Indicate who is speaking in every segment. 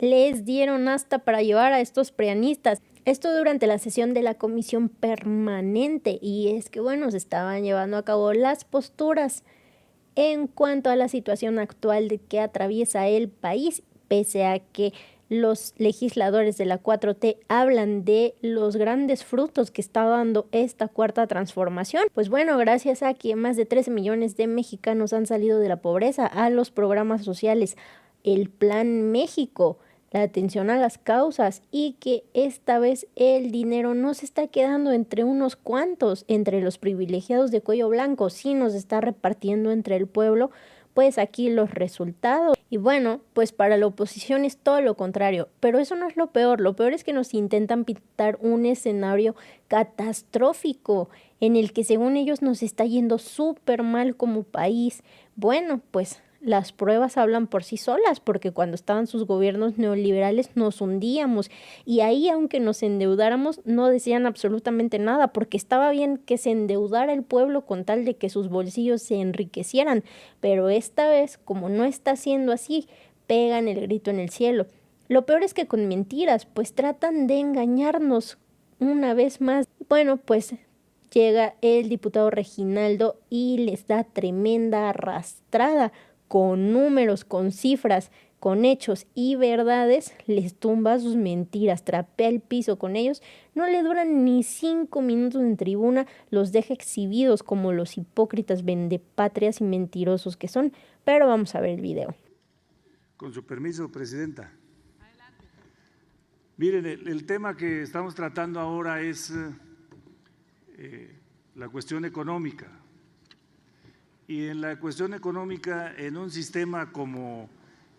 Speaker 1: les dieron hasta para llevar a estos prianistas. Esto durante la sesión de la comisión permanente, y es que bueno, se estaban llevando a cabo las posturas en cuanto a la situación actual de que atraviesa el país, pese a que los legisladores de la 4T hablan de los grandes frutos que está dando esta cuarta transformación. Pues bueno, gracias a que más de 13 millones de mexicanos han salido de la pobreza, a los programas sociales, el Plan México, la atención a las causas, y que esta vez el dinero no se está quedando entre unos cuantos, entre los privilegiados de cuello blanco, sino se está repartiendo entre el pueblo. Pues aquí los resultados. Y bueno, pues para la oposición es todo lo contrario, pero eso no es lo peor es que nos intentan pintar un escenario catastrófico en el que según ellos nos está yendo súper mal como país. Bueno, pues las pruebas hablan por sí solas, porque cuando estaban sus gobiernos neoliberales nos hundíamos, y ahí, aunque nos endeudáramos, no decían absolutamente nada, porque estaba bien que se endeudara el pueblo con tal de que sus bolsillos se enriquecieran, pero esta vez, como no está siendo así, pegan el grito en el cielo. Lo peor es que con mentiras, pues tratan de engañarnos una vez más. Bueno, pues llega el diputado Reginaldo y les da tremenda arrastrada, con números, con cifras, con hechos y verdades, les tumba sus mentiras, trapea el piso con ellos, no le duran ni 5 minutos en tribuna, los deja exhibidos como los hipócritas vendepatrias y mentirosos que son. Pero vamos a ver el video.
Speaker 2: Con su permiso, Presidenta. Miren, el tema que estamos tratando ahora es la cuestión económica. Y en la cuestión económica, en un sistema como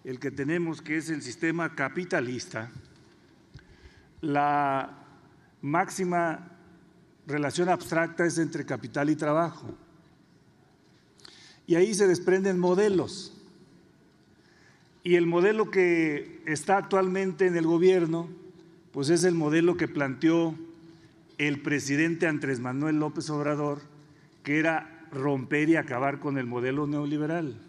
Speaker 2: el que tenemos, que es el sistema capitalista, la máxima relación abstracta es entre capital y trabajo. Y ahí se desprenden modelos. Y el modelo que está actualmente en el gobierno, pues es el modelo que planteó el presidente Andrés Manuel López Obrador, que era romper y acabar con el modelo neoliberal,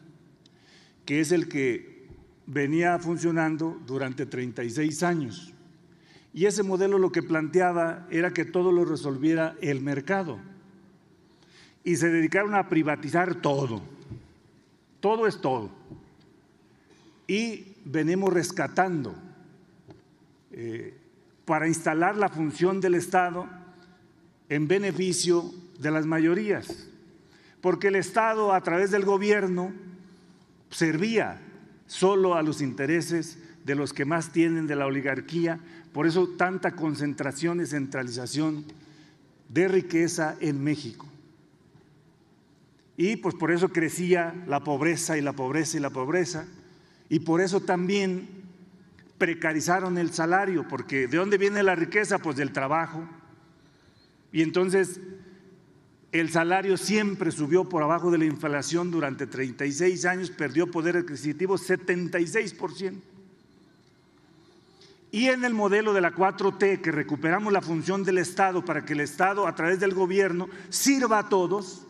Speaker 2: que es el que venía funcionando durante 36 años. Y ese modelo lo que planteaba era que todo lo resolviera el mercado y se dedicaron a privatizar todo. Todo es todo. Y venimos rescatando para instalar la función del Estado en beneficio de las mayorías, porque el Estado a través del gobierno servía solo a los intereses de los que más tienen, de la oligarquía. Por eso tanta concentración y centralización de riqueza en México. Y pues por eso crecía la pobreza y la pobreza y la pobreza, y por eso también precarizaron el salario, porque ¿de dónde viene la riqueza? Pues del trabajo. Y entonces el salario siempre subió por abajo de la inflación durante 36 años, perdió poder adquisitivo 76%. Y en el modelo de la 4T, que recuperamos la función del Estado para que el Estado a través del gobierno sirva a todos,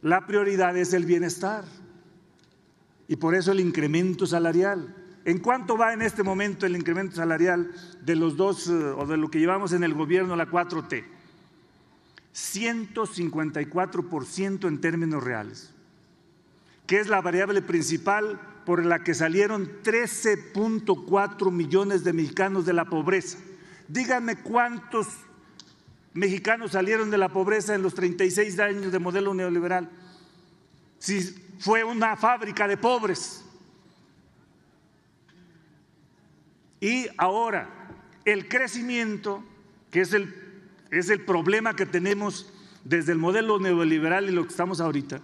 Speaker 2: la prioridad es el bienestar. Y por eso el incremento salarial. ¿En cuánto va en este momento el incremento salarial de los dos o de lo que llevamos en el gobierno la 4T? 154% en términos reales, que es la variable principal por la que salieron 13.4 millones de mexicanos de la pobreza. Díganme cuántos mexicanos salieron de la pobreza en los 36 años de modelo neoliberal. Si fue una fábrica de pobres. Y ahora el crecimiento, que es el problema que tenemos desde el modelo neoliberal y lo que estamos ahorita,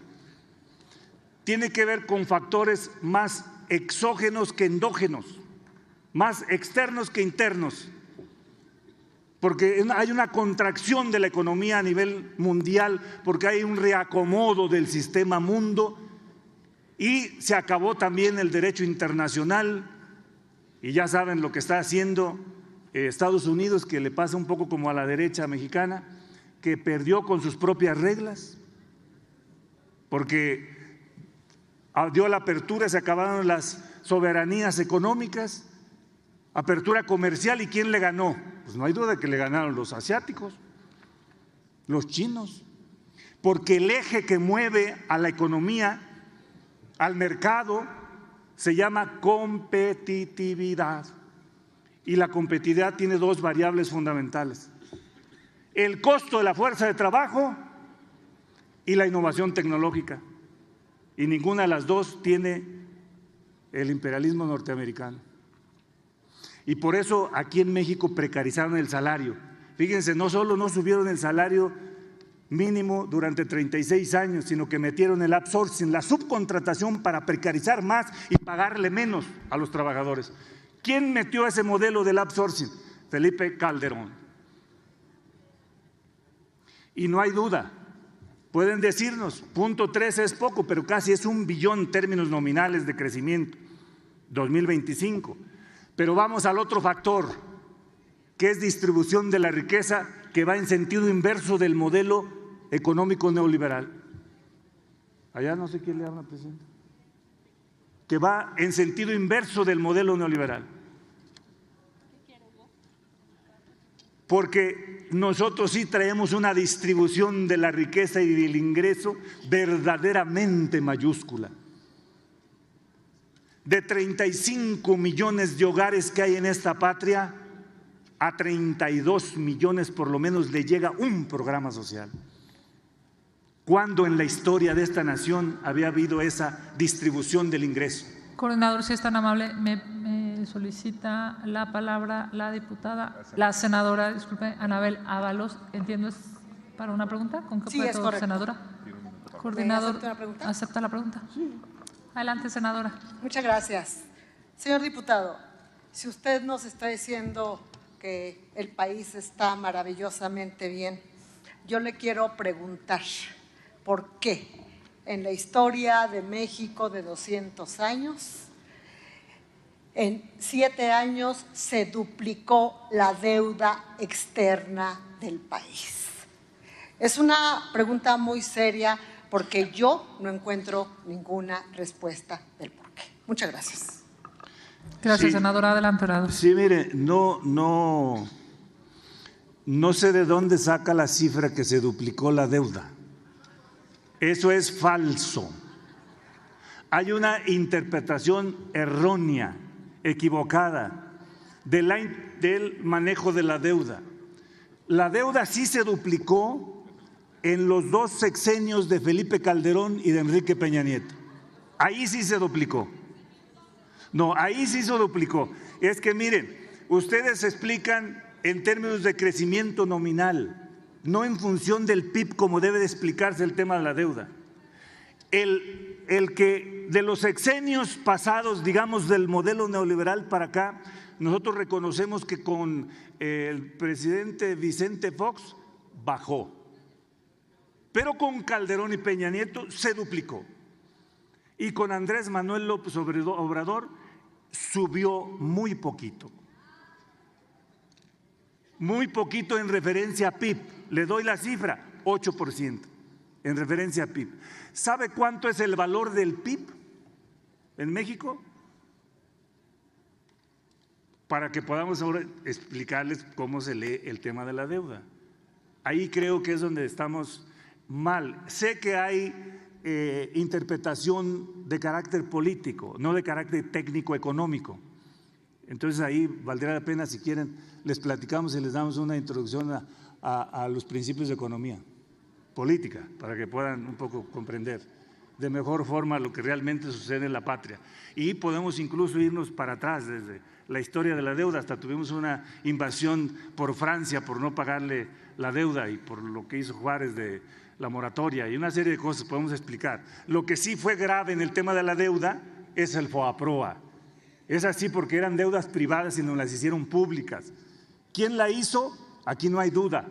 Speaker 2: tiene que ver con factores más exógenos que endógenos, más externos que internos, porque hay una contracción de la economía a nivel mundial, porque hay un reacomodo del sistema mundo y se acabó también el derecho internacional. Y ya saben lo que está haciendo Estados Unidos, que le pasa un poco como a la derecha mexicana, que perdió con sus propias reglas, porque dio la apertura, se acabaron las soberanías económicas, apertura comercial. ¿Y quién le ganó? Pues no hay duda que le ganaron los asiáticos, los chinos, porque el eje que mueve a la economía, al mercado, se llama competitividad. Y la competitividad tiene dos variables fundamentales: el costo de la fuerza de trabajo y la innovación tecnológica. Y ninguna de las dos tiene el imperialismo norteamericano. Y por eso aquí en México precarizaron el salario. Fíjense, no solo no subieron el salario mínimo durante 36 años, sino que metieron el outsourcing, la subcontratación, para precarizar más y pagarle menos a los trabajadores. ¿Quién metió ese modelo del outsourcing? Felipe Calderón. Y no hay duda, pueden decirnos, 0.3 es poco, pero casi es 1 billón en términos nominales de crecimiento, 2025. Pero vamos al otro factor, que es distribución de la riqueza, que va en sentido inverso del modelo económico neoliberal. Allá no sé quién le habla, presidente. Que va en sentido inverso del modelo neoliberal. Porque nosotros sí traemos una distribución de la riqueza y del ingreso verdaderamente mayúscula. De 35 millones de hogares que hay en esta patria, a 32 millones por lo menos le llega un programa social. ¿Cuándo en la historia de esta nación había habido esa distribución del ingreso?
Speaker 3: Coordinador, si es tan amable, me solicita la palabra la diputada, la senadora, disculpe, Anabel Ábalos. Entiendo, es para una pregunta. ¿Con qué puede todo, senadora? Coordinador, ¿acepta la pregunta? Sí. Adelante, senadora.
Speaker 4: Muchas gracias. Señor diputado, si usted nos está diciendo que el país está maravillosamente bien, yo le quiero preguntar por qué en la historia de México de 200 años, en 7 años se duplicó la deuda externa del país. Es una pregunta muy seria porque yo no encuentro ninguna respuesta del por qué. Muchas gracias.
Speaker 3: Gracias,
Speaker 2: Sí,
Speaker 3: senadora. Adelante, orador.
Speaker 2: Sí, mire, no sé de dónde saca la cifra que se duplicó la deuda. Eso es falso. Hay una interpretación errónea, equivocada, del manejo de la deuda. La deuda sí se duplicó en los 2 sexenios de Felipe Calderón y de Enrique Peña Nieto. Ahí sí se duplicó. No, ahí sí se duplicó. Es que miren, ustedes explican en términos de crecimiento nominal, no en función del PIB como debe de explicarse el tema de la deuda. El que de los sexenios pasados, digamos del modelo neoliberal para acá, nosotros reconocemos que con el presidente Vicente Fox bajó, pero con Calderón y Peña Nieto se duplicó. Y con Andrés Manuel López Obrador subió muy poquito. Muy poquito en referencia a PIB. Le doy la cifra, 8% en referencia a PIB. ¿Sabe cuánto es el valor del PIB en México? Para que podamos ahora explicarles cómo se lee el tema de la deuda. Ahí creo que es donde estamos mal. Sé que hay interpretación de carácter político, no de carácter técnico-económico. Entonces ahí valdría la pena, si quieren, les platicamos y les damos una introducción a los principios de economía política, para que puedan un poco comprender de mejor forma lo que realmente sucede en la patria. Y podemos incluso irnos para atrás, desde la historia de la deuda, hasta tuvimos una invasión por Francia por no pagarle la deuda y por lo que hizo Juárez de la moratoria y una serie de cosas podemos explicar. Lo que sí fue grave en el tema de la deuda es el FOAPROA. Es así porque eran deudas privadas y nos las hicieron públicas. ¿Quién la hizo? Aquí no hay duda.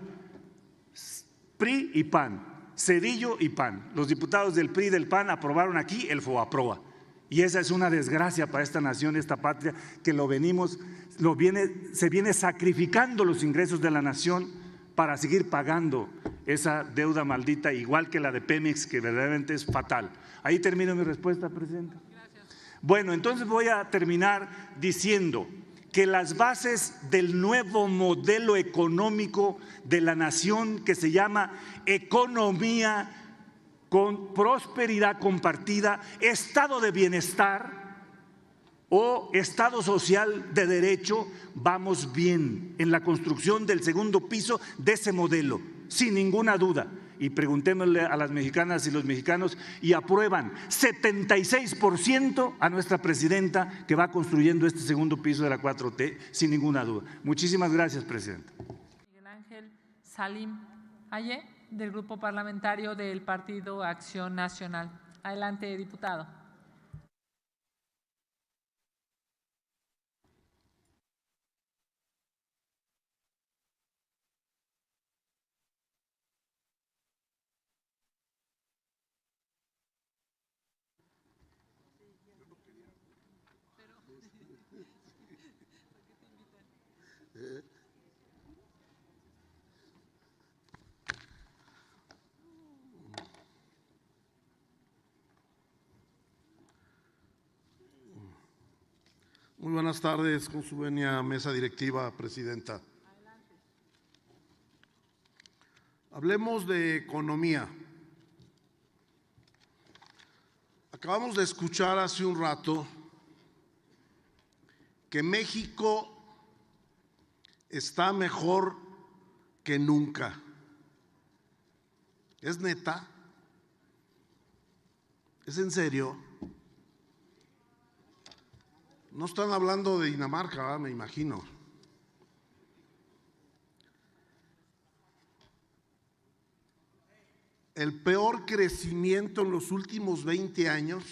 Speaker 2: PRI y PAN, Zedillo y PAN. Los diputados del PRI y del PAN aprobaron aquí el FOAPROA. Y esa es una desgracia para esta nación, esta patria, que se viene sacrificando los ingresos de la nación para seguir pagando esa deuda maldita, igual que la de Pemex, que verdaderamente es fatal. Ahí termino mi respuesta, presidente. Bueno, entonces voy a terminar diciendo que las bases del nuevo modelo económico de la nación, que se llama economía con prosperidad compartida, estado de bienestar o estado social de derecho, vamos bien en la construcción del segundo piso de ese modelo, sin ninguna duda. Y preguntémosle a las mexicanas y los mexicanos, y aprueban 76% a nuestra presidenta, que va construyendo este segundo piso de la 4T, sin ninguna duda. Muchísimas gracias, presidenta.
Speaker 3: Miguel Ángel Salim Aye, del Grupo Parlamentario del Partido Acción Nacional. Adelante, diputado.
Speaker 5: Muy buenas tardes, con su venia mesa directiva, presidenta. Hablemos de economía. Acabamos de escuchar hace un rato que México está mejor que nunca. ¿Es neta? ¿Es en serio? No están hablando de Dinamarca, ¿verdad? Me imagino. El peor crecimiento en los últimos 20 años,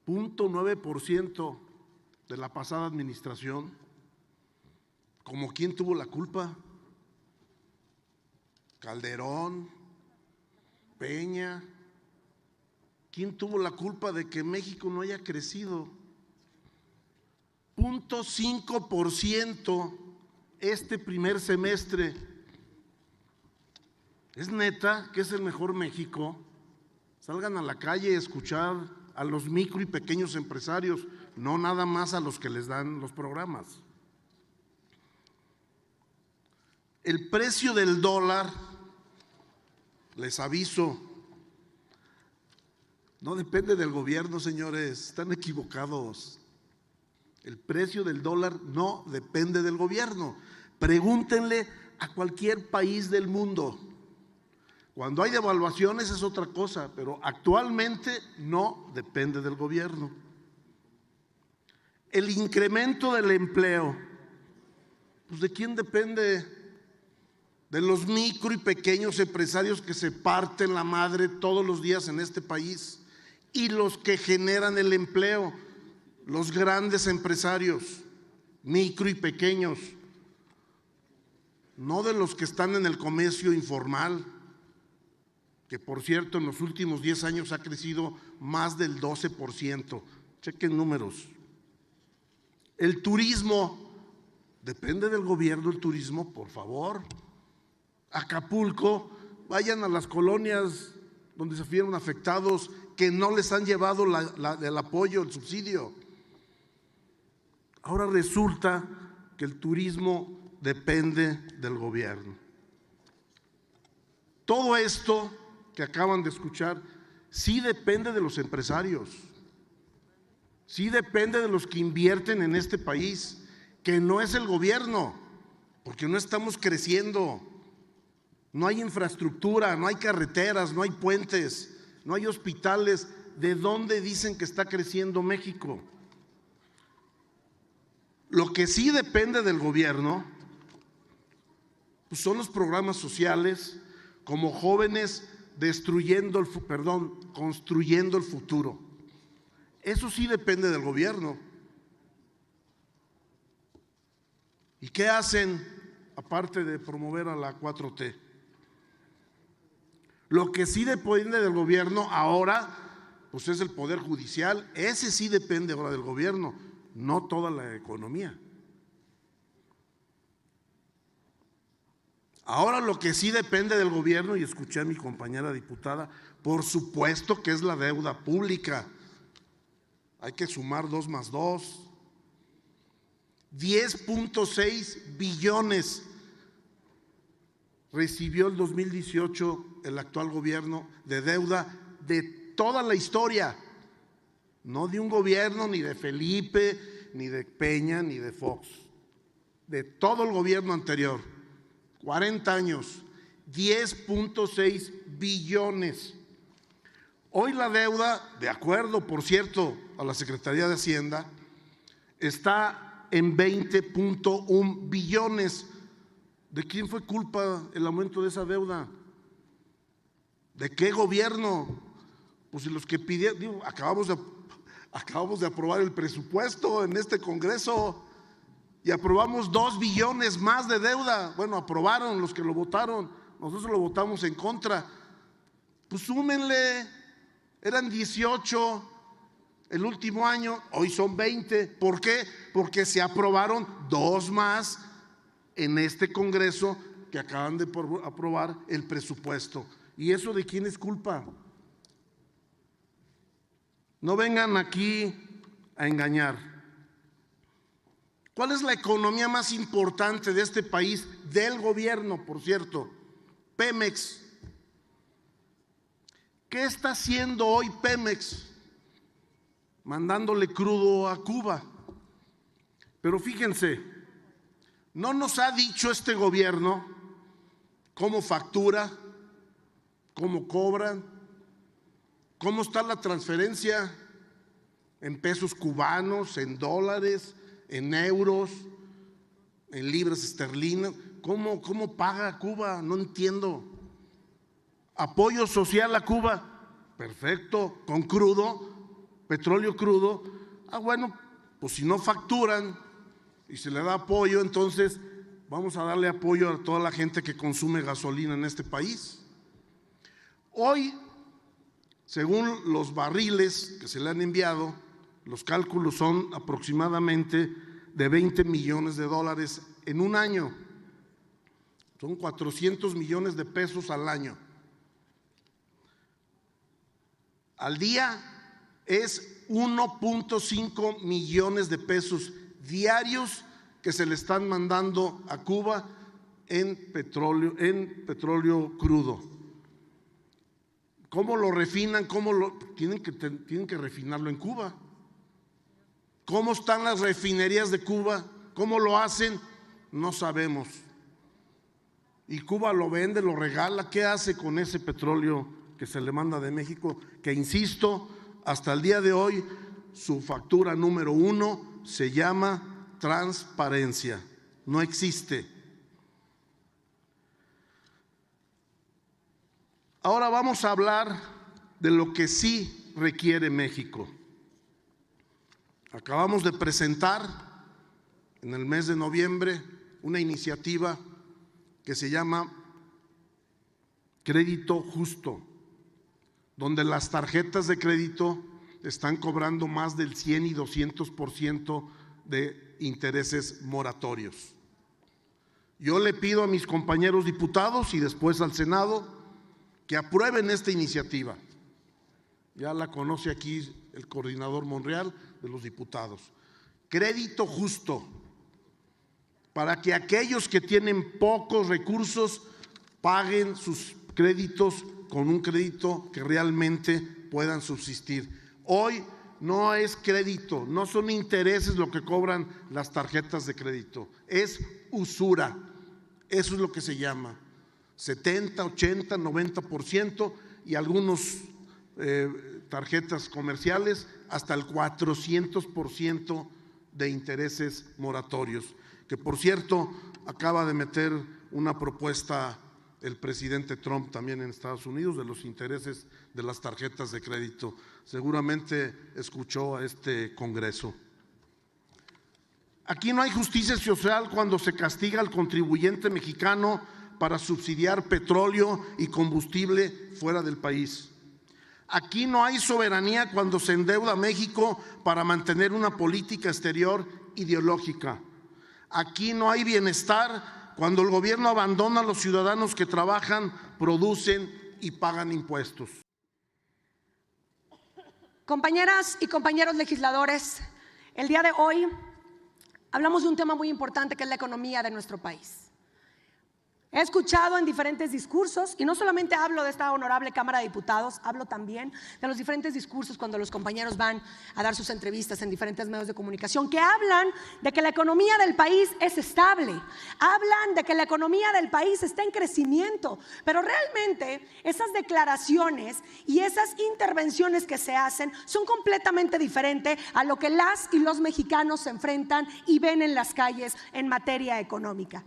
Speaker 5: 0.9% de la pasada administración. ¿Cómo quién tuvo la culpa? Calderón, Peña. ¿Quién tuvo la culpa de que México no haya crecido? 0.5% este primer semestre. ¿Es neta que es el mejor México? Salgan a la calle a escuchar a los micro y pequeños empresarios, no nada más a los que les dan los programas. El precio del dólar, les aviso, no depende del gobierno, señores, están equivocados. El precio del dólar no depende del gobierno. Pregúntenle a cualquier país del mundo. Cuando hay devaluaciones es otra cosa, pero actualmente no depende del gobierno. El incremento del empleo, pues ¿de quién depende? De los micro y pequeños empresarios que se parten la madre todos los días en este país. Y los que generan el empleo, los grandes empresarios, micro y pequeños, no de los que están en el comercio informal, que por cierto en los últimos 10 años ha crecido más del 12%. Chequen números. El turismo, depende del gobierno el turismo, por favor. Acapulco, vayan a las colonias donde se vieron afectados, que no les han llevado el apoyo, el subsidio. Ahora resulta que el turismo depende del gobierno. Todo esto que acaban de escuchar sí depende de los empresarios, sí depende de los que invierten en este país, que no es el gobierno, porque no estamos creciendo. No hay infraestructura, no hay carreteras, no hay puentes, no hay hospitales. ¿De dónde dicen que está creciendo México? Lo que sí depende del gobierno pues son los programas sociales, como Jóvenes construyendo el futuro. Eso sí depende del gobierno. ¿Y qué hacen aparte de promover a la 4T? Lo que sí depende del gobierno ahora, pues es el Poder Judicial. Ese sí depende ahora del gobierno, no toda la economía. Ahora lo que sí depende del gobierno, y escuché a mi compañera diputada, por supuesto que es la deuda pública. Hay que sumar 2 más 2. 10.6 billones recibió el 2018 el actual gobierno de deuda de toda la historia, no de un gobierno ni de Felipe, ni de Peña, ni de Fox, de todo el gobierno anterior. 40 años, 10.6 billones. Hoy la deuda, de acuerdo, por cierto, a la Secretaría de Hacienda, está en 20.1 billones. ¿De quién fue culpa el aumento de esa deuda? ¿De qué gobierno? Pues si los que pidieron, digo, acabamos de aprobar el presupuesto en este Congreso y aprobamos 2 billones más de deuda. Bueno, aprobaron los que lo votaron, nosotros lo votamos en contra. Pues súmenle, eran 18 el último año, hoy son 20. ¿Por qué? Porque se aprobaron 2 más en este Congreso que acaban de aprobar el presupuesto. ¿Y eso de quién es culpa? No vengan aquí a engañar. ¿Cuál es la economía más importante de este país? Del gobierno, por cierto, Pemex. ¿Qué está haciendo hoy Pemex? Mandándole crudo a Cuba. Pero fíjense, no nos ha dicho este gobierno cómo factura, cómo cobran, cómo está la transferencia en pesos cubanos, en dólares, en euros, en libras esterlinas. ¿Cómo paga Cuba? No entiendo. Apoyo social a Cuba, perfecto, con crudo, petróleo crudo. Bueno, pues si no facturan y se le da apoyo, entonces vamos a darle apoyo a toda la gente que consume gasolina en este país. Hoy, según los barriles que se le han enviado, los cálculos son aproximadamente de 20 millones de dólares en un año. Son 400 millones de pesos al año. Al día es 1.5 millones de pesos diarios que se le están mandando a Cuba en petróleo crudo. ¿Cómo lo refinan? Tienen que refinarlo en Cuba. ¿Cómo están las refinerías de Cuba? ¿Cómo lo hacen? No sabemos. Y Cuba lo vende, lo regala. ¿Qué hace con ese petróleo que se le manda de México? Que insisto, hasta el día de hoy, su factura número 1 se llama transparencia. No existe. Ahora vamos a hablar de lo que sí requiere México. Acabamos de presentar en el mes de noviembre una iniciativa que se llama Crédito Justo, donde las tarjetas de crédito están cobrando más del 100 y 200% de intereses moratorios. Yo le pido a mis compañeros diputados y después al Senado que aprueben esta iniciativa. Ya la conoce aquí el coordinador Monreal de los diputados. Crédito justo, para que aquellos que tienen pocos recursos paguen sus créditos con un crédito que realmente puedan subsistir. Hoy no es crédito, no son intereses lo que cobran las tarjetas de crédito, es usura. Eso es lo que se llama 70, 80, 90% y algunos tarjetas comerciales hasta el 400% de intereses moratorios, que por cierto acaba de meter una propuesta el presidente Trump también en Estados Unidos de los intereses de las tarjetas de crédito. Seguramente escuchó a este Congreso. Aquí no hay justicia social cuando se castiga al contribuyente mexicano para subsidiar petróleo y combustible fuera del país. Aquí no hay soberanía cuando se endeuda a México para mantener una política exterior ideológica. Aquí no hay bienestar cuando el gobierno abandona a los ciudadanos que trabajan, producen y pagan impuestos.
Speaker 6: Compañeras y compañeros legisladores, el día de hoy hablamos de un tema muy importante que es la economía de nuestro país. He escuchado en diferentes discursos, y no solamente hablo de esta honorable Cámara de Diputados, hablo también de los diferentes discursos cuando los compañeros van a dar sus entrevistas en diferentes medios de comunicación, que hablan de que la economía del país es estable, hablan de que la economía del país está en crecimiento, pero realmente esas declaraciones y esas intervenciones que se hacen son completamente diferentes a lo que las y los mexicanos se enfrentan y ven en las calles en materia económica.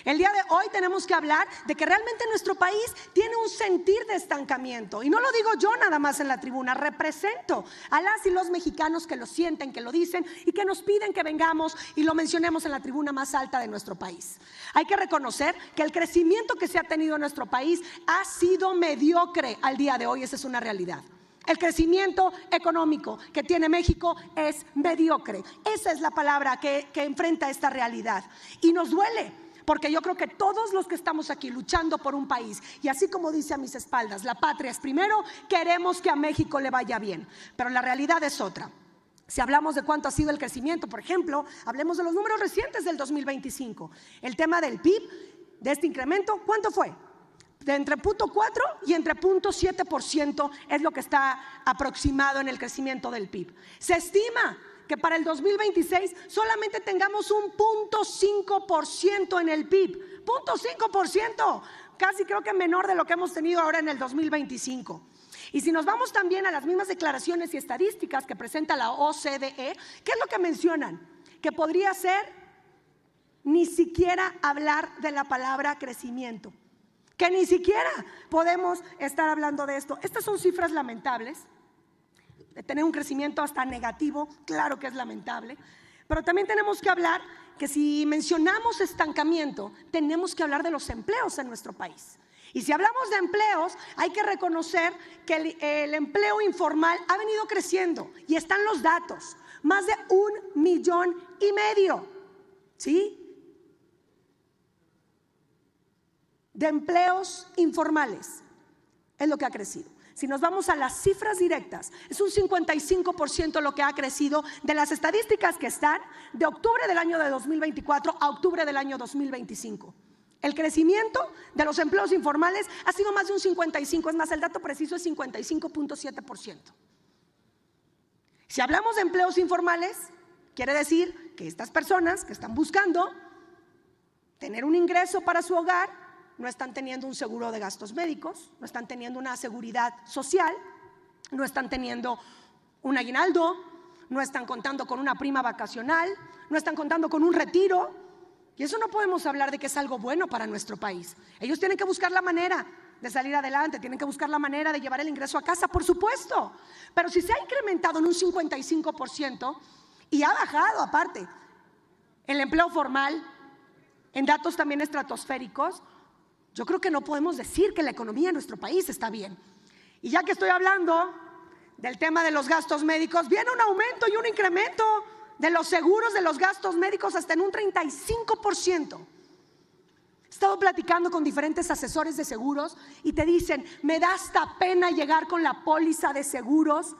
Speaker 6: El día de hoy tenemos que hablar de que realmente nuestro país tiene un sentir de estancamiento. Y no lo digo yo nada más en la tribuna, represento a las y los mexicanos que lo sienten, que lo dicen y que nos piden que vengamos y lo mencionemos en la tribuna más alta de nuestro país. Hay que reconocer que el crecimiento que se ha tenido en nuestro país ha sido mediocre al día de hoy, esa es una realidad. El crecimiento económico que tiene México es mediocre. Esa es la palabra que enfrenta esta realidad. Y nos duele. Porque yo creo que todos los que estamos aquí luchando por un país, y así como dice a mis espaldas, la patria es primero, queremos que a México le vaya bien, pero la realidad es otra. Si hablamos de cuánto ha sido el crecimiento, por ejemplo, hablemos de los números recientes del 2025. El tema del PIB, de este incremento, ¿cuánto fue? De entre 0.4 y entre 0.7% es lo que está aproximado en el crecimiento del PIB. Se estima que para el 2026 solamente tengamos un 0.5% en el PIB, 0.5%, casi creo que menor de lo que hemos tenido ahora en el 2025. Y si nos vamos también a las mismas declaraciones y estadísticas que presenta la OCDE, ¿qué es lo que mencionan? Que podría ser ni siquiera hablar de la palabra crecimiento, que ni siquiera podemos estar hablando de esto. Estas son cifras lamentables. De tener un crecimiento hasta negativo, claro que es lamentable, pero también tenemos que hablar que si mencionamos estancamiento, tenemos que hablar de los empleos en nuestro país. Y si hablamos de empleos, hay que reconocer que el empleo informal ha venido creciendo y están los datos, más de 1,5 millones, ¿sí?, de empleos informales, es lo que ha crecido. Si nos vamos a las cifras directas, es un 55% lo que ha crecido de las estadísticas que están de octubre del año de 2024 a octubre del año 2025. El crecimiento de los empleos informales ha sido más de un 55%, es más, el dato preciso es 55.7%. Si hablamos de empleos informales, quiere decir que estas personas que están buscando tener un ingreso para su hogar, no están teniendo un seguro de gastos médicos, no están teniendo una seguridad social, no están teniendo un aguinaldo, no están contando con una prima vacacional, no están contando con un retiro. Y eso no podemos hablar de que es algo bueno para nuestro país. Ellos tienen que buscar la manera de salir adelante, tienen que buscar la manera de llevar el ingreso a casa, por supuesto. Pero si se ha incrementado en un 55% y ha bajado aparte el empleo formal en datos también estratosféricos, yo creo que no podemos decir que la economía de nuestro país está bien. Y ya que estoy hablando del tema de los gastos médicos, viene un aumento y un incremento de los seguros de los gastos médicos hasta en un 35%. He estado platicando con diferentes asesores de seguros y te dicen, me da hasta pena llegar con la póliza de seguros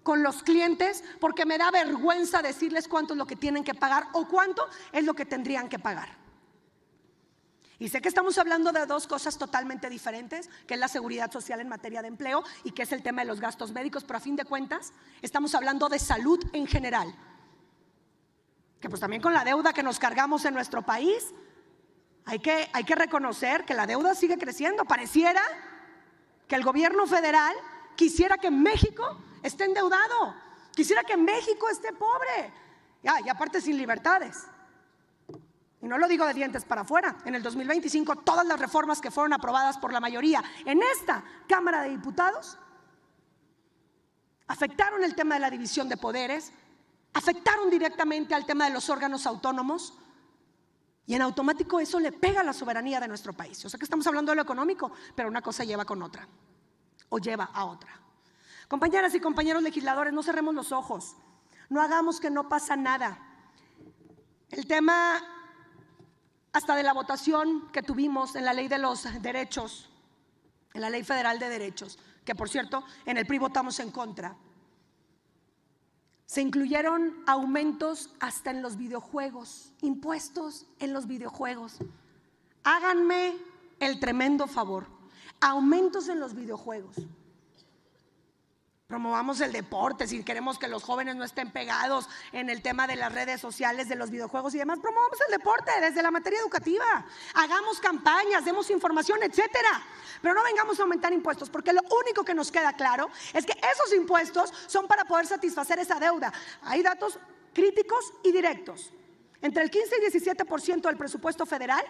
Speaker 6: con los clientes porque me da vergüenza decirles cuánto es lo que tienen que pagar o cuánto es lo que tendrían que pagar. Y sé que estamos hablando de dos cosas totalmente diferentes, que es la seguridad social en materia de empleo y que es el tema de los gastos médicos, pero a fin de cuentas estamos hablando de salud en general. Que pues también con la deuda que nos cargamos en nuestro país, hay que reconocer que la deuda sigue creciendo. Pareciera que el gobierno federal quisiera que México esté endeudado, quisiera que México esté pobre, y aparte sin libertades. Y no lo digo de dientes para afuera. En el 2025 todas las reformas que fueron aprobadas por la mayoría en esta Cámara de Diputados afectaron el tema de la división de poderes, afectaron directamente al tema de los órganos autónomos y en automático eso le pega a la soberanía de nuestro país. Yo sé que estamos hablando de lo económico, pero una cosa lleva con otra o lleva a otra. Compañeras y compañeros legisladores, no cerremos los ojos, no hagamos que no pasa nada. El tema hasta de la votación que tuvimos en la Ley de los Derechos, en la Ley Federal de Derechos, que por cierto en el PRI votamos en contra. Se incluyeron aumentos hasta en los videojuegos, impuestos en los videojuegos. Háganme el tremendo favor, aumentos en los videojuegos. Promovamos el deporte, si queremos que los jóvenes no estén pegados en el tema de las redes sociales, de los videojuegos y demás, promovamos el deporte desde la materia educativa, hagamos campañas, demos información, etcétera. Pero no vengamos a aumentar impuestos, porque lo único que nos queda claro es que esos impuestos son para poder satisfacer esa deuda. Hay datos críticos y directos. Entre el 15 y 17% del presupuesto federal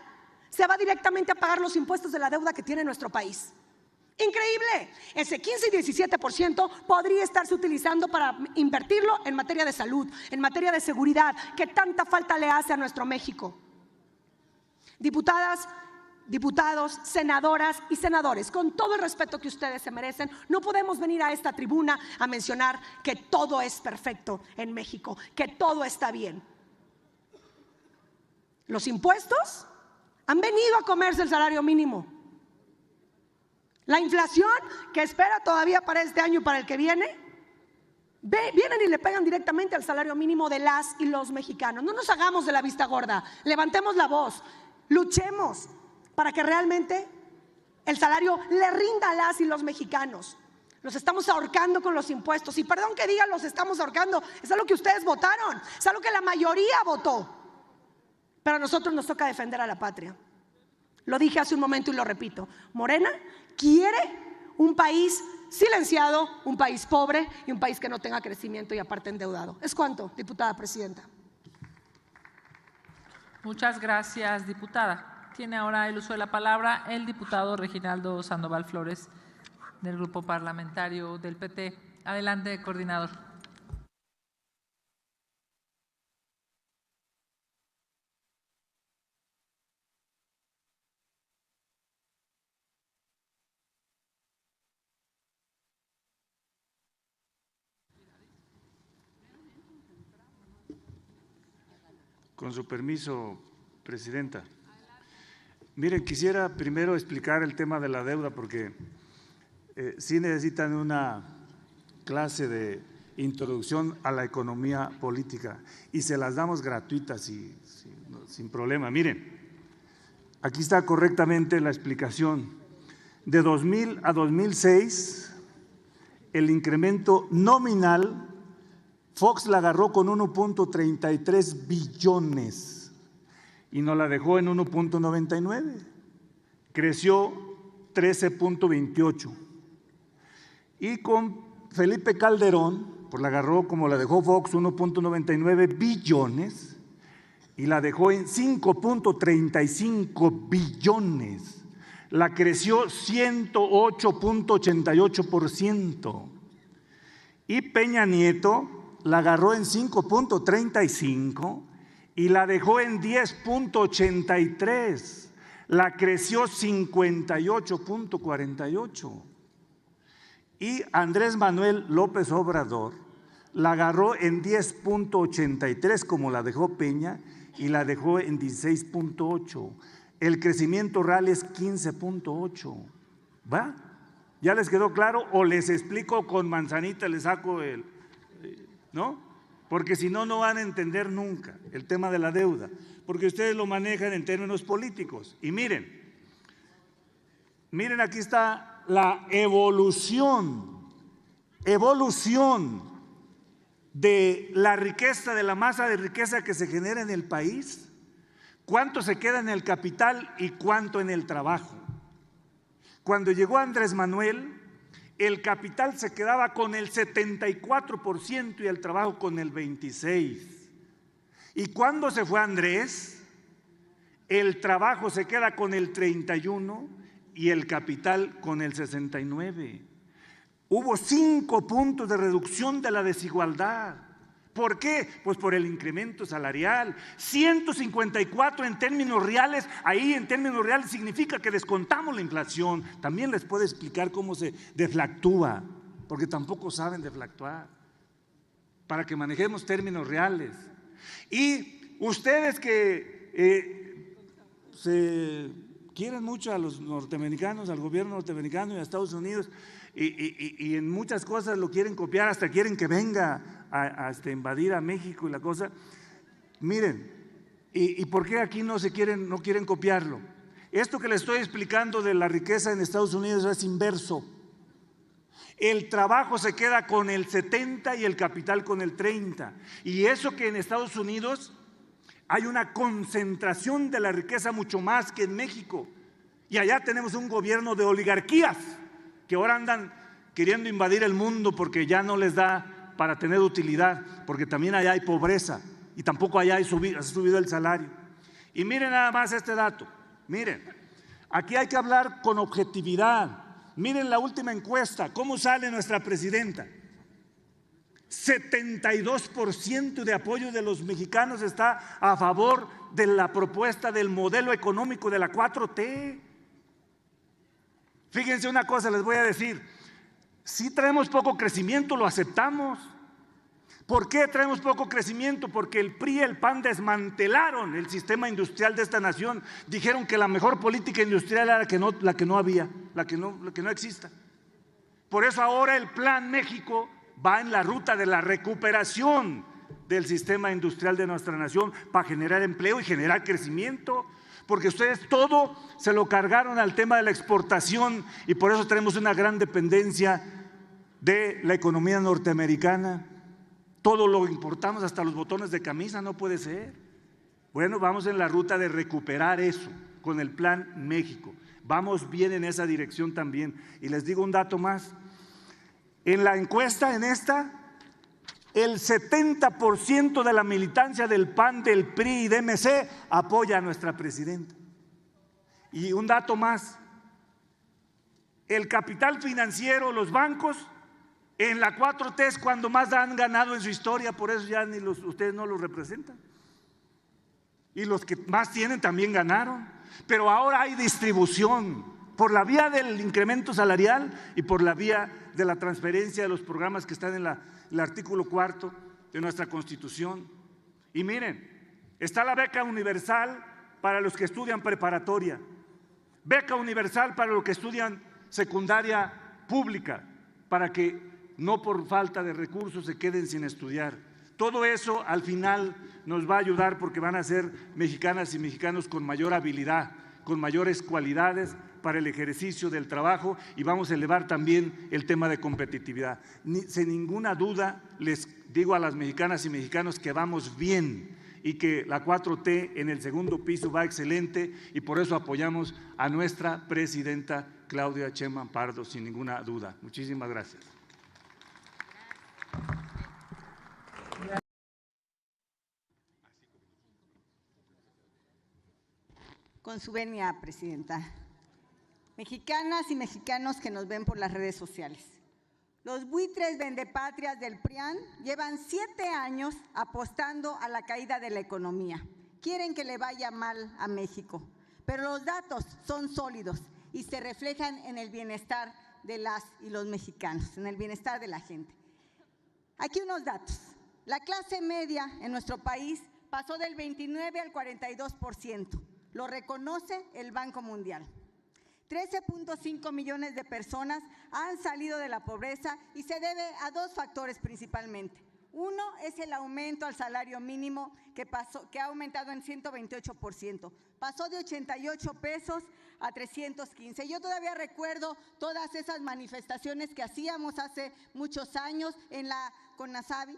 Speaker 6: se va directamente a pagar los impuestos de la deuda que tiene nuestro país. Increíble, ese 15 y 17% podría estarse utilizando para invertirlo en materia de salud, en materia de seguridad, que tanta falta le hace a nuestro México. Diputadas, diputados, senadoras y senadores, con todo el respeto que ustedes se merecen, no podemos venir a esta tribuna a mencionar que todo es perfecto en México, que todo está bien. Los impuestos han venido a comerse el salario mínimo. La inflación que espera todavía para este año y para el que viene, vienen y le pegan directamente al salario mínimo de las y los mexicanos. No nos hagamos de la vista gorda, levantemos la voz, luchemos para que realmente el salario le rinda a las y los mexicanos. Los estamos ahorcando con los impuestos, y perdón que diga los estamos ahorcando, es algo que ustedes votaron, es algo que la mayoría votó, pero a nosotros nos toca defender a la patria. Lo dije hace un momento y lo repito, Morena quiere un país silenciado, un país pobre y un país que no tenga crecimiento y aparte endeudado. ¿Es cuánto, diputada presidenta?
Speaker 3: Muchas gracias, diputada. Tiene ahora el uso de la palabra el diputado Reginaldo Sandoval Flores, del Grupo Parlamentario del PT. Adelante, coordinador.
Speaker 2: Con su permiso, presidenta. Miren, quisiera primero explicar el tema de la deuda, porque sí necesitan una clase de introducción a la economía política y se las damos gratuitas y sin problema. Miren, aquí está correctamente la explicación. De 2000 a 2006, el incremento nominal Fox la agarró con 1.33 billones y nos la dejó en 1.99. Creció 13.28. Y con Felipe Calderón, pues la agarró como la dejó Fox, 1.99 billones y la dejó en 5.35 billones. La creció 108.88%. Y Peña Nieto la agarró en 5.35 y la dejó en 10.83. La creció 58.48. Y Andrés Manuel López Obrador la agarró en 10.83 como la dejó Peña y la dejó en 16.8. El crecimiento real es 15.8. ¿Va? ¿Ya les quedó claro? ¿O les explico con manzanita, les saco el… ¿no? Porque si no, no van a entender nunca el tema de la deuda, porque ustedes lo manejan en términos políticos. Y miren, aquí está la evolución de la riqueza, de la masa de riqueza que se genera en el país, cuánto se queda en el capital y cuánto en el trabajo. Cuando llegó Andrés Manuel, el capital se quedaba con el 74% y el trabajo con el 26%. Y cuando se fue Andrés, el trabajo se queda con el 31% y el capital con el 69%. Hubo 5 puntos de reducción de la desigualdad. ¿Por qué? Pues por el incremento salarial. 154 en términos reales, ahí en términos reales significa que descontamos la inflación. También les puedo explicar cómo se deflactúa, porque tampoco saben deflactuar, para que manejemos términos reales. Y ustedes que se quieren mucho a los norteamericanos, al gobierno norteamericano y a Estados Unidos, y en muchas cosas lo quieren copiar, hasta quieren que venga a invadir a México y la cosa. Miren, ¿y por qué aquí no quieren copiarlo? Esto que les estoy explicando de la riqueza en Estados Unidos es inverso. El trabajo se queda con el 70 y el capital con el 30. Y eso que en Estados Unidos hay una concentración de la riqueza mucho más que en México. Y allá tenemos un gobierno de oligarquías que ahora andan queriendo invadir el mundo porque ya no les da para tener utilidad, porque también allá hay pobreza y tampoco allá ha subido el salario. Y miren nada más este dato, miren, aquí hay que hablar con objetividad. Miren la última encuesta, ¿cómo sale nuestra presidenta? 72% de apoyo de los mexicanos está a favor de la propuesta del modelo económico de la 4T. Fíjense una cosa, les voy a decir, si traemos poco crecimiento, lo aceptamos. ¿Por qué traemos poco crecimiento? Porque el PRI y el PAN desmantelaron el sistema industrial de esta nación. Dijeron que la mejor política industrial era la que no había, la que no exista. Por eso ahora el Plan México va en la ruta de la recuperación del sistema industrial de nuestra nación para generar empleo y generar crecimiento, porque ustedes todo se lo cargaron al tema de la exportación y por eso tenemos una gran dependencia de la economía norteamericana. Todo lo importamos, hasta los botones de camisa, no puede ser. Bueno, vamos en la ruta de recuperar eso con el Plan México. Vamos bien en esa dirección también. Y les digo un dato más. En la encuesta, el 70% de la militancia del PAN, del PRI y de MC apoya a nuestra presidenta. Y un dato más, el capital financiero, los bancos, en la 4T es cuando más han ganado en su historia, por eso ya ustedes no los representan. Y los que más tienen también ganaron, pero ahora hay distribución por la vía del incremento salarial y por la vía de la transferencia de los programas que están en el artículo 4 de nuestra Constitución. Y miren, está la beca universal para los que estudian preparatoria, beca universal para los que estudian secundaria pública, para que no por falta de recursos se queden sin estudiar. Todo eso al final nos va a ayudar porque van a ser mexicanas y mexicanos con mayor habilidad, con mayores cualidades para el ejercicio del trabajo y vamos a elevar también el tema de competitividad. Sin ninguna duda les digo a las mexicanas y mexicanos que vamos bien y que la 4T en el segundo piso va excelente y por eso apoyamos a nuestra presidenta Claudia Sheinbaum Pardo sin ninguna duda. Muchísimas gracias.
Speaker 7: Con su venia, presidenta. Mexicanas y mexicanos que nos ven por las redes sociales. Los buitres vendepatrias del PRIAN llevan 7 años apostando a la caída de la economía. Quieren que le vaya mal a México, pero los datos son sólidos y se reflejan en el bienestar de las y los mexicanos, en el bienestar de la gente. Aquí unos datos. La clase media en nuestro país pasó del 29 al 42%. Lo reconoce el Banco Mundial. 13.5 millones de personas han salido de la pobreza y se debe a 2 factores principalmente. Uno es el aumento al salario mínimo que ha aumentado en 128%. Pasó de 88 pesos a 315. Yo todavía recuerdo todas esas manifestaciones que hacíamos hace muchos años en la CONASABI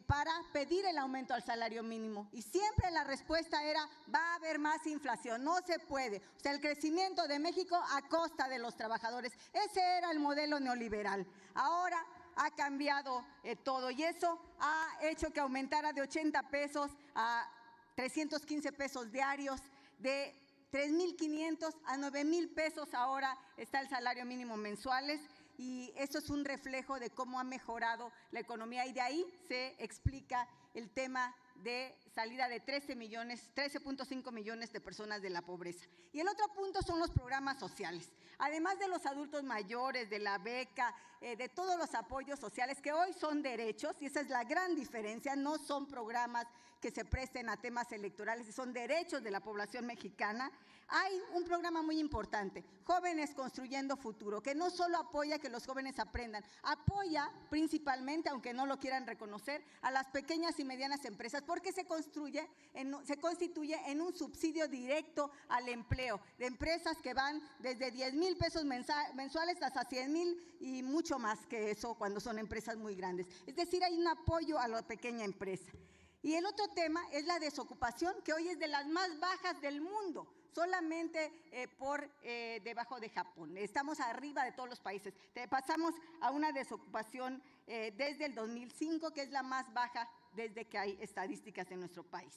Speaker 7: para pedir el aumento al salario mínimo. Y siempre la respuesta era, va a haber más inflación, no se puede. O sea, el crecimiento de México a costa de los trabajadores. Ese era el modelo neoliberal. Ahora ha cambiado todo y eso ha hecho que aumentara de 80 pesos a 315 pesos diarios, de 3,500 a 9,000 pesos ahora está el salario mínimo mensuales y eso es un reflejo de cómo ha mejorado la economía y de ahí se explica el tema de salida de 13.5 millones de personas de la pobreza. Y el otro punto son los programas sociales. Además de los adultos mayores, de la beca, de todos los apoyos sociales que hoy son derechos, y esa es la gran diferencia, no son programas que se presten a temas electorales, son derechos de la población mexicana. Hay un programa muy importante, Jóvenes Construyendo Futuro, que no solo apoya que los jóvenes aprendan, apoya principalmente, aunque no lo quieran reconocer, a las pequeñas y medianas empresas, porque se constituye en un subsidio directo al empleo, de empresas que van desde 10,000 pesos mensuales hasta 100,000 y mucho más que eso cuando son empresas muy grandes. Es decir, hay un apoyo a la pequeña empresa. Y el otro tema es la desocupación, que hoy es de las más bajas del mundo, solamente por debajo de Japón. Estamos arriba de todos los países. Pasamos a una desocupación desde el 2005, que es la más baja desde que hay estadísticas en nuestro país.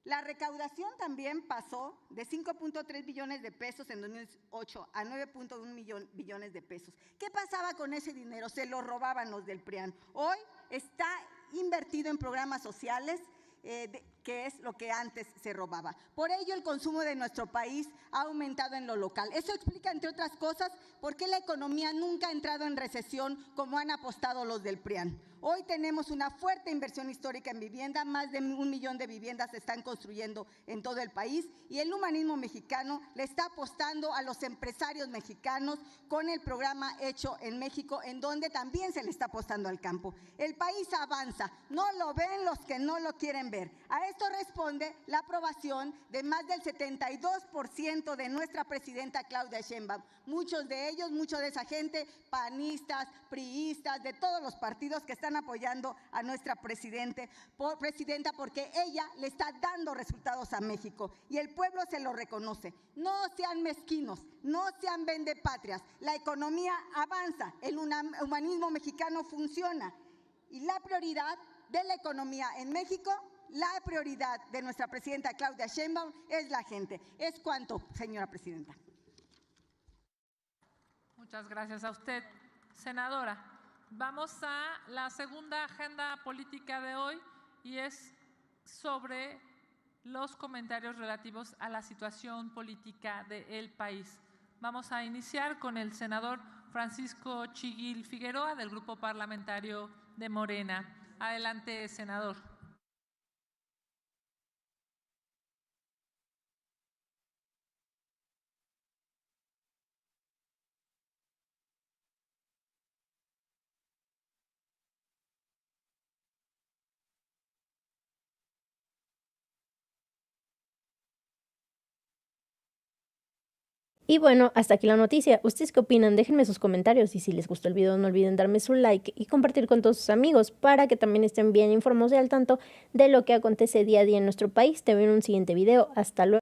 Speaker 7: La recaudación también pasó de 5.3 billones de pesos en 2008 a 9.1 billones de pesos. ¿Qué pasaba con ese dinero? Se lo robaban los del PRIAN. Hoy está invertido en programas sociales, que es lo que antes se robaba. Por ello, el consumo de nuestro país ha aumentado en lo local. Eso explica, entre otras cosas, por qué la economía nunca ha entrado en recesión como han apostado los del PRIAN. Hoy tenemos una fuerte inversión histórica en vivienda, más de 1 millón de viviendas se están construyendo en todo el país, y el humanismo mexicano le está apostando a los empresarios mexicanos con el programa Hecho en México, en donde también se le está apostando al campo. El país avanza, no lo ven los que no lo quieren ver. A esto responde la aprobación de más del 72% de nuestra presidenta Claudia Sheinbaum. Muchos de ellos, mucha de esa gente, panistas, priistas, de todos los partidos que están apoyando a nuestra presidenta, porque ella le está dando resultados a México y el pueblo se lo reconoce. No sean mezquinos, no sean vendepatrias. La economía avanza, el humanismo mexicano funciona y la prioridad de la economía en México, la prioridad de nuestra presidenta Claudia Sheinbaum es la gente. Es cuanto, señora presidenta.
Speaker 3: Muchas gracias a usted, senadora. Vamos a la segunda agenda política de hoy y es sobre los comentarios relativos a la situación política del país. Vamos a iniciar con el senador Francisco Chiguil Figueroa del Grupo Parlamentario de Morena. Adelante, senador.
Speaker 1: Y bueno, hasta aquí la noticia. ¿Ustedes qué opinan? Déjenme sus comentarios y si les gustó el video no olviden darme su like y compartir con todos sus amigos para que también estén bien informados y al tanto de lo que acontece día a día en nuestro país. Te veo en un siguiente video. Hasta luego.